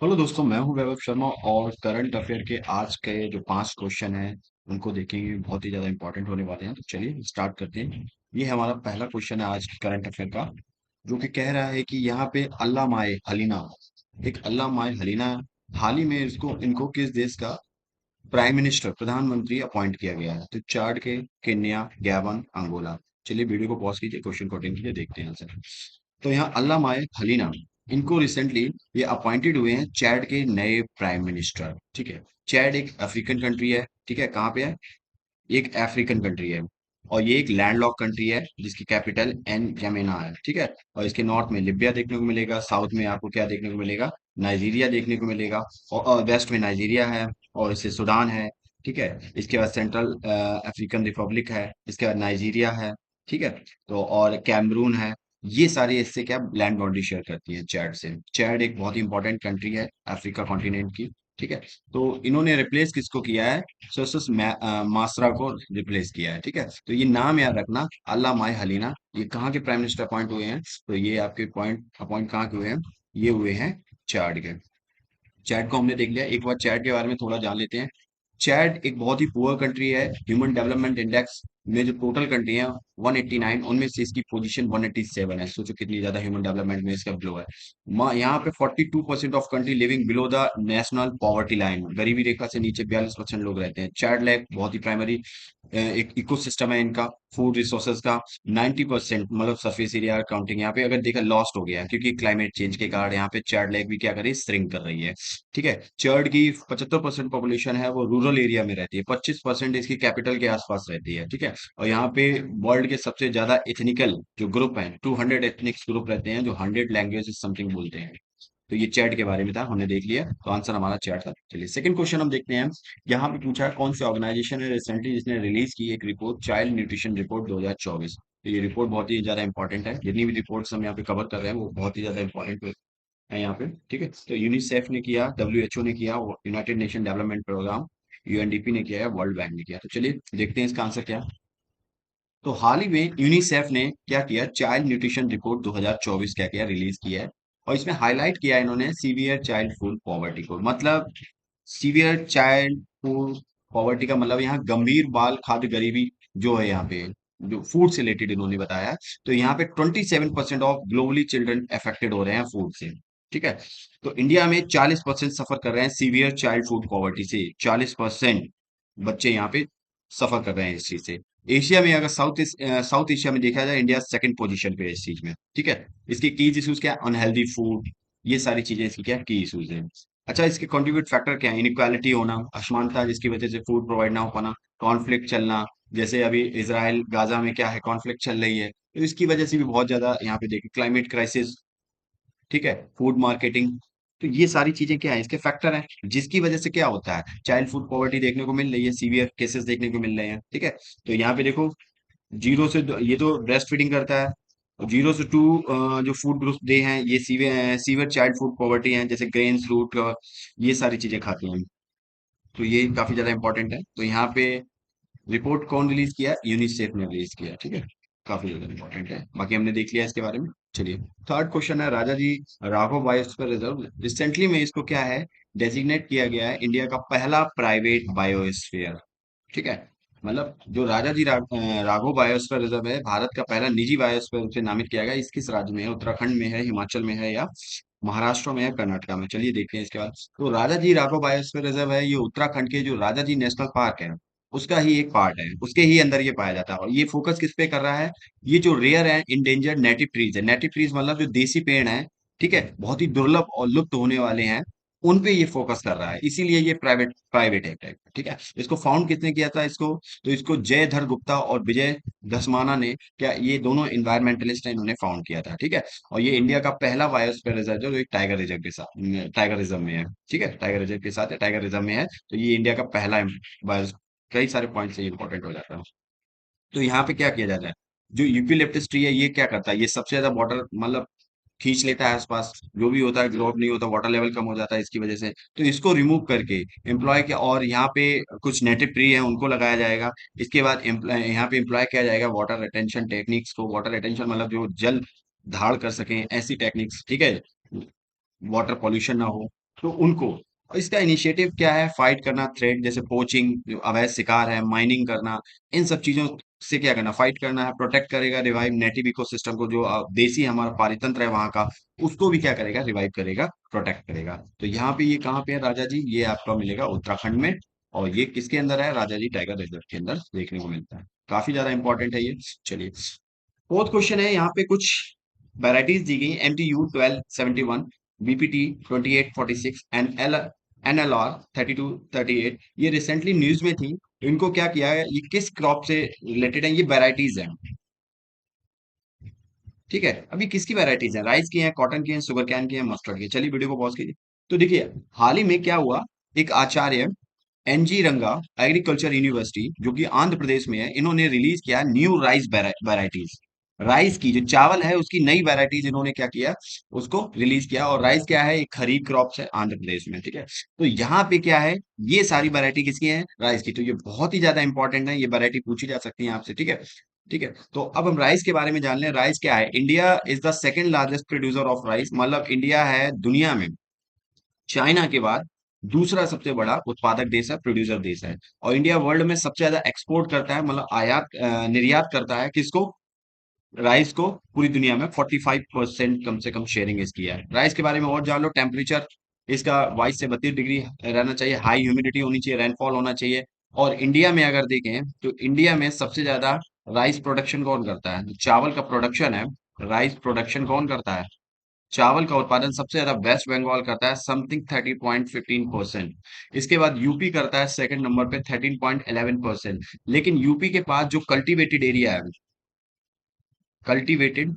Hello दोस्तों, मैं हूं वैभव शर्मा और करंट अफेयर के आज के जो 5 क्वेश्चन हैं उनको देखेंगे। बहुत ही ज्यादा इंपॉर्टेंट होने वाले हैं, तो चलिए स्टार्ट करते हैं। ये हमारा पहला क्वेश्चन है आज के करंट अफेयर का, जो कि कह रहा है कि यहाँ पे अल्लाह माए हलीना, एक अल्लाह माए हलीना, हाल ही में इसको इनको किस देश का प्राइम मिनिस्टर प्रधानमंत्री अपॉइंट किया गया है? तो चार्ट के केन्या, गैबन, अंगोला। चलिए वीडियो को पॉज कीजिए, क्वेश्चन को अटेंड कीजिए, देखते हैं आंसर। तो यहाँ अल्लाह माए हलीना, इनको रिसेंटली ये अपॉइंटेड हुए हैं चैड के नए प्राइम मिनिस्टर। ठीक है, चैड एक अफ्रीकन कंट्री है। ठीक है, कहाँ पे है? एक अफ्रीकन कंट्री है और ये एक लैंडलॉक कंट्री है जिसकी कैपिटल एन जमेना है। ठीक है, और इसके नॉर्थ में लिबिया देखने को मिलेगा, साउथ में आपको क्या देखने को मिलेगा? नाइजीरिया देखने को मिलेगा, और वेस्ट में नाइजीरिया है, और इससे सूडान है। ठीक है, इसके बाद सेंट्रल अफ्रीकन रिपब्लिक है, इसके बाद नाइजीरिया है। ठीक है, तो और कैमरून है। ये सारी इससे क्या लैंड बाउंड्री शेयर करती है चैड से। चैड एक बहुत ही इंपॉर्टेंट कंट्री है अफ्रीका कॉन्टिनेंट की। ठीक है, तो इन्होंने रिप्लेस किसको किया है? सोसस मासरा को रिप्लेस किया है। ठीक है, तो ये नाम याद रखना, अल्लाह माय हलीना। ये कहाँ के प्राइम मिनिस्टर अपॉइंट हुए हैं? तो ये आपके पॉइंट अपॉइंट कहाँ के हुए हैं? ये हुए हैं चाड के। चैट को हमने देख लिया, एक बार चैट के बारे में थोड़ा जान लेते हैं। चैट एक बहुत ही पुअर कंट्री है। ह्यूमन डेवलपमेंट इंडेक्स में जो टोटल कंट्री है 189, उनमें से इसकी पोजीशन 187 है। सोचो कितनी ज्यादा ह्यूमन डेवलपमेंट में इसका बिलो है। यहाँ पे 42% of country living below the national poverty line, गरीबी रेखा से नीचे 42% लोग रहते हैं। चैट लैक बहुत ही प्राइमरी एक इकोसिस्टम है इनका, फूड रिसोर्सेज का। 90% मतलब सरफेस एरिया काउंटिंग यहाँ पे अगर देखा लॉस्ट हो गया है, क्योंकि क्लाइमेट चेंज के कारण यहाँ पे चैड लेक भी क्या कर रही है? श्रिंक कर रही है। ठीक है, चर्ड की 75% पॉपुलेशन है वो रूरल एरिया में रहती है, 25% इसकी कैपिटल के आसपास रहती है। ठीक है, और यहाँ पे वर्ल्ड के सबसे ज्यादा एथनिकल जो ग्रुप हैं, 200 एथनिक ग्रुप रहते हैं जो 100 लैंग्वेज समथिंग बोलते हैं। तो ये चैट के बारे में था, हमने देख लिया, तो आंसर हमारा चैट था। चलिए सेकंड क्वेश्चन हम देखते हैं। यहाँ पे पूछा है कौन सी ऑर्गेनाइजेशन है रिसेंटली जिसने रिलीज की एक रिपोर्ट, चाइल्ड न्यूट्रिशन रिपोर्ट 2024। तो ये रिपोर्ट बहुत ही ज्यादा इंपॉर्टेंट है, जितनी भी रिपोर्ट्स हम यहाँ पे कवर कर रहे हैं वो बहुत ही ज्यादा इंपॉर्टेंट है यहाँ पे। ठीक है, तो यूनिसेफ ने किया, डब्ल्यूएचओ ने किया, United Nation development programme UNDP ने किया है, वर्ल्ड बैंक ने किया। तो चलिए देखते हैं इसका आंसर क्या है। तो हाल ही में यूनिसेफ ने क्या किया? चाइल्ड न्यूट्रिशन रिपोर्ट 2024 क्या किया? रिलीज किया है। और इसमें हाईलाइट किया है इन्होंने सीवियर चाइल्ड फूड पॉवर्टी को। मतलब सीवियर चाइल्ड फूड पॉवर्टी का मतलब यहाँ गंभीर बाल खाद्य गरीबी जो है यहाँ पे, जो फूड से रिलेटेड इन्होंने बताया। तो यहाँ पे 27% ऑफ ग्लोबली चिल्ड्रन अफेक्टेड हो रहे हैं फूड से। ठीक है, तो इंडिया में 40% सफर कर रहे हैं सीवियर चाइल्ड फूड पॉवर्टी से। 40% बच्चे यहाँ पे सफर कर रहे हैं इस चीज से। एशिया में अगर साउथ एशिया में देखा जाए, इंडिया सेकंड पोजीशन पे है इस चीज में। ठीक है, इसके की इश्यूज क्या? अनहेल्दी फूड, ये सारी चीजें इसकी क्या की इश्यूज है। अच्छा, इसके कंट्रीब्यूट फैक्टर क्या है? इनइक्वालिटी होना, असमानता जिसकी वजह से फूड प्रोवाइड ना हो पाना, कॉन्फ्लिक्ट चलना, जैसे अभी इसराइल गाजा में क्या है, कॉन्फ्लिक्ट चल रही है, तो इसकी वजह से भी बहुत ज्यादा यहाँ पे देखिए क्लाइमेट क्राइसिस। ठीक है, फूड मार्केटिंग। तो ये सारी चीजें क्या है? इसके फैक्टर हैं जिसकी वजह से क्या होता है? चाइल्ड फूड पॉवर्टी देखने को मिल रही है, सीवियर केसेस देखने को मिल रहे हैं। ठीक है, तो यहाँ पे देखो, ये तो ब्रेस्ट फीडिंग करता है। 0 से 2 जो फूड ग्रुप दे हैं ये सीवियर चाइल्ड फूड पॉवर्टी हैं, जैसे ग्रेन्स, फ्रूट, ये सारी चीजें खाती हैं। तो ये काफी ज्यादा इंपॉर्टेंट है। तो यहाँ पे रिपोर्ट कौन रिलीज किया? यूनिसेफ ने रिलीज किया। ठीक है, काफी ज्यादा इंपॉर्टेंट है, बाकी हमने देख लिया इसके बारे में। चलिए थर्ड क्वेश्चन है, राजा जी राघव बायोस्फीयर रिजर्व रिसेंटली में इसको क्या है? डेजिग्नेट किया गया है इंडिया का पहला प्राइवेट बायोस्फीयर। ठीक है, मतलब जो राजा जी राघव बायोस्फीयर रिजर्व है, भारत का पहला निजी बायोस्फीयर से नामित किया गया। इस किस राज्य में है? उत्तराखंड में है, हिमाचल में है, या महाराष्ट्र में है, कर्नाटका में? चलिए देखते हैं इसके बाद। तो राजा जी राघव बायोस्फीयर रिजर्व है, ये उत्तराखंड के जो राजा जी नेशनल पार्क है उसका ही एक पार्ट है, उसके ही अंदर ये पाया जाता है। और ये फोकस किस पे कर रहा है? ये जो रेयर है इंडेंजर्ड नेटिव ट्रीज है, नेटिव ट्रीज मतलब जो देसी पेड़ है, ठीक है, बहुत ही दुर्लभ और लुप्त होने वाले हैं, उन पे ये फोकस कर रहा है, इसीलिए ये प्राइवेट प्राइवेट एक्ट है। ठीक है, इसको फाउंड किसने किया था इसको? तो इसको जयधर गुप्ता और विजय धसमाना ने, क्या ये दोनों इन्वायरमेंटलिस्ट हैं, इन्होंने फाउंड किया था। ठीक है, और ये इंडिया का पहला बायोस्फीयर रिजर्व है जो एक टाइगर रिजर्व के साथ, टाइगर रिजर्व में है। ठीक है, टाइगर रिजर्व के साथ है, टाइगर रिजर्व में है। तो ये इंडिया का पहला बायो, कई सारे पॉइंट से इंपॉर्टेंट हो जाता है। तो यहाँ पे क्या किया जाता है? जो यूपिलिप्टिस ट्री है ये क्या करता है? ये सबसे ज्यादा वाटर मतलब खींच लेता है आसपास, जो भी होता है ग्रोथ नहीं होता, वाटर लेवल कम हो जाता है इसकी वजह से। तो इसको रिमूव करके एम्प्लॉय के, और यहाँ पे कुछ नेटिव ट्री है उनको लगाया जाएगा। इसके बाद यहाँ पे एम्प्लॉय किया जाएगा वाटर रिटेंशन टेक्निक्स को। वाटर रिटेंशन मतलब जो जल धारण कर सकें ऐसी टेक्निक्स। ठीक है, वाटर पॉल्यूशन ना हो, तो उनको। और इसका इनिशिएटिव क्या है? फाइट करना थ्रेट, जैसे पोचिंग, जो अवैध शिकार है, माइनिंग करना, इन सब चीजों से क्या करना, फाइट करना है। प्रोटेक्ट करेगा, रिवाइव नेटिव इकोसिस्टम को, जो देसी हमारा पारितंत्र है वहां का, उसको भी क्या करेगा, रिवाइव करेगा, प्रोटेक्ट करेगा। तो यहाँ पे ये कहाँ पे है राजा जी? ये आपका मिलेगा उत्तराखंड में। और ये किसके अंदर है? राजा जी टाइगर रिजर्व के अंदर देखने को मिलता है। काफी ज्यादा इंपॉर्टेंट है ये। चलिए, फोर्थ क्वेश्चन है, यहाँ पे कुछ वैरायटीज दी गई। MTU 1271, BPT 2846 एंड NLR 3238, ये रिसेंटली न्यूज में थी। तो इनको क्या किया है, ये किस क्रॉप से रिलेटेड है? ये वैरायटीज है, ठीक है। अभी किसकी वैरायटीज है? राइस की है, कॉटन की है, शुगर कैन की है, मस्टर्ड की है। चलिए वीडियो को पॉज कीजिए। तो देखिए, हाल ही में क्या हुआ, एक आचार्य NG रंगा एग्रीकल्चर यूनिवर्सिटी, जो कि आंध्र प्रदेश में है, इन्होंने रिलीज किया न्यू राइस वैरायटीज। राइस की जो चावल है उसकी नई वैरायटीज इन्होंने क्या किया, उसको रिलीज किया। और राइस क्या है? एक खरीफ क्रॉप्स है आंध्र प्रदेश में, ठीक है। तो यहाँ पे क्या है, ये सारी वैरायटी किसकी है? राइस की। तो ये बहुत ही ज्यादा इंपॉर्टेंट है, ये वैरायटी पूछी जा सकती है आपसे, ठीक है। ठीक है, तो अब हम राइस के बारे में जान लें। राइस क्या है? India is the second largest producer of rice, मतलब इंडिया है दुनिया में चाइना के बाद दूसरा सबसे बड़ा उत्पादक देश है, प्रोड्यूसर देश है। और इंडिया वर्ल्ड में सबसे ज्यादा एक्सपोर्ट करता है, मतलब निर्यात करता है, किसको? राइस को। पूरी दुनिया में 45% कम से कम शेयरिंग इसकी है। राइस के बारे में और जान लो। टेम्परेचर इसका 22 से 32 डिग्री रहना चाहिए, हाई ह्यूमिडिटी होनी चाहिए, रेनफॉल होना चाहिए। और इंडिया में अगर देखें तो इंडिया में सबसे ज्यादा राइस प्रोडक्शन कौन करता है? जो चावल का प्रोडक्शन है, राइस प्रोडक्शन कौन करता है? चावल का उत्पादन सबसे ज्यादा वेस्ट बंगाल करता है, समथिंग 30.15%। इसके बाद यूपी करता है सेकंड नंबर पे 13.11%। लेकिन यूपी के पास जो कल्टीवेटेड एरिया है, कल्टीवेटेड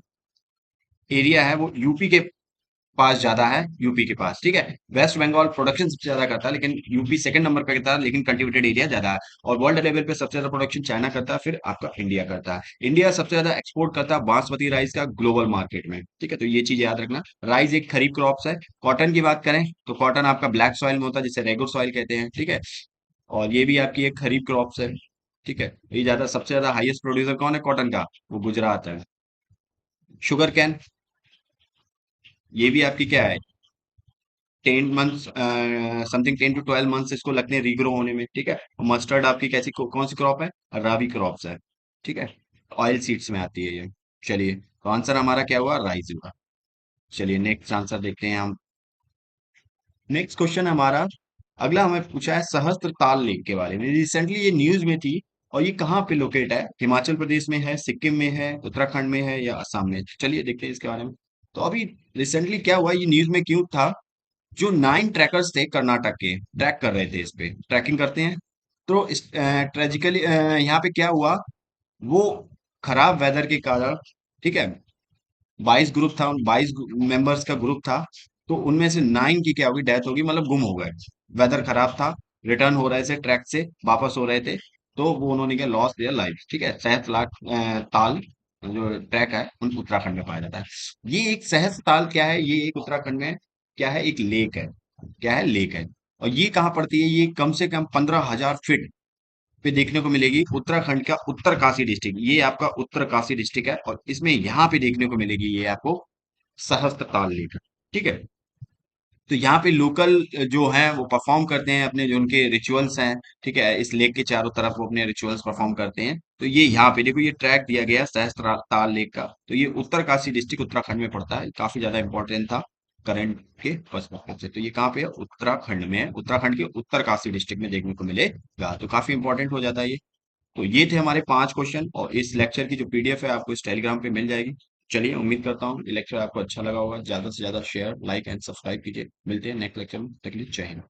एरिया है, वो यूपी के पास ज्यादा है, यूपी के पास, ठीक है। वेस्ट बंगाल प्रोडक्शन सबसे ज्यादा करता है, लेकिन यूपी सेकंड नंबर पे करता है, लेकिन कल्टीवेटेड एरिया ज्यादा है। और वर्ल्ड लेवल पे सबसे ज्यादा प्रोडक्शन चाइना करता है, फिर आपका इंडिया करता है। इंडिया सबसे ज्यादा एक्सपोर्ट करता है बासमती राइस का ग्लोबल मार्केट में, ठीक है। तो ये चीज याद रखना। राइस एक खरीफ क्रॉप्स है। कॉटन की बात करें तो कॉटन आपका ब्लैक सॉइल में होता है, जिसे रेगुर सॉइल कहते हैं, ठीक है। और ये भी आपकी एक खरीफ क्रॉप्स है, ठीक है। ये ज्यादा सबसे ज्यादा हाईएस्ट प्रोड्यूसर कौन है कॉटन का? वो गुजरात है। शुगर कैन, ये भी आपकी क्या है, 10 मंथ्स, समथिंग 10 to 12 मंथ्स इसको लगते हैं रीग्रो होने में, ठीक है। मस्टर्ड आपकी कैसी कौन सी क्रॉप है? राबी क्रॉप्स है, ठीक है। ऑयल सीड्स में आती है ये। चलिए, तो आंसर हमारा क्या हुआ? राइस हुआ। चलिए नेक्स्ट आंसर देखते हैं हम। नेक्स्ट क्वेश्चन हमारा अगला हमें पूछा है सहस्त्र ताल लेक के बारे में। रिसेंटली ये न्यूज में थी। और ये कहाँ पे लोकेट है? हिमाचल प्रदेश में है, सिक्किम में है, उत्तराखंड में है, या असम में? चलिए देखते हैं इसके बारे में। तो अभी रिसेंटली क्या हुआ, ये न्यूज में क्यों था? जो 9 ट्रैकर्स थे कर्नाटक के, ट्रैक कर रहे थे, इस पे ट्रैकिंग करते हैं। तो इस ट्रेजिकली यहाँ पे क्या हुआ, वो खराब वेदर के कारण, ठीक है, 22 ग्रुप था, 22 मेंबर्स का ग्रुप था। तो उनमें से 9 की क्या होगी, डेथ होगी, मतलब गुम हो गए। वेदर खराब था, रिटर्न हो रहे थे, ट्रैक से वापस हो रहे थे। तो वो उन्होंने क्या, लॉस देयर लाइफ, ठीक है। सहस्त्र ताल जो ट्रैक है उन उत्तराखंड में पाया जाता है। ये एक सहस्त्र ताल क्या है, ये एक उत्तराखंड में क्या है, एक लेक है। क्या है? लेक है। और ये कहाँ पड़ती है? ये कम से कम 15,000 फीट पे देखने को मिलेगी, उत्तराखंड का उत्तरकाशी डिस्ट्रिक्ट। ये आपका उत्तरकाशी डिस्ट्रिक्ट है, और इसमें यहाँ पे देखने को मिलेगी ये आपको सहस्त्रताल लेक, ठीक है। तो यहाँ पे लोकल जो है वो परफॉर्म करते हैं अपने जो उनके रिचुअल्स हैं, ठीक है। इस लेक के चारों तरफ वो अपने रिचुअल्स परफॉर्म करते हैं। तो ये यहाँ पे देखो, ये ट्रैक दिया गया है सहस्त्रताल लेक का। तो ये उत्तरकाशी डिस्ट्रिक्ट उत्तराखंड में पड़ता है, काफी ज्यादा इंपॉर्टेंट था करंट के पर्सपेक्टिव से। तो ये कहाँ पे है? उत्तराखंड में है, उत्तराखंड के उत्तरकाशी डिस्ट्रिक्ट में देखने को मिलेगा। तो काफी इंपॉर्टेंट हो जाता है ये। तो ये थे हमारे 5 क्वेश्चन, और इस लेक्चर की जो PDF है आपको इस टेलीग्राम पे मिल जाएगी। चलिए, उम्मीद करता हूँ ये लेक्चर आपको अच्छा लगा होगा। ज्यादा से ज्यादा शेयर, लाइक एंड सब्सक्राइब कीजिए। मिलते हैं नेक्स्ट लेक्चर में, तक के लिए जय हिंद।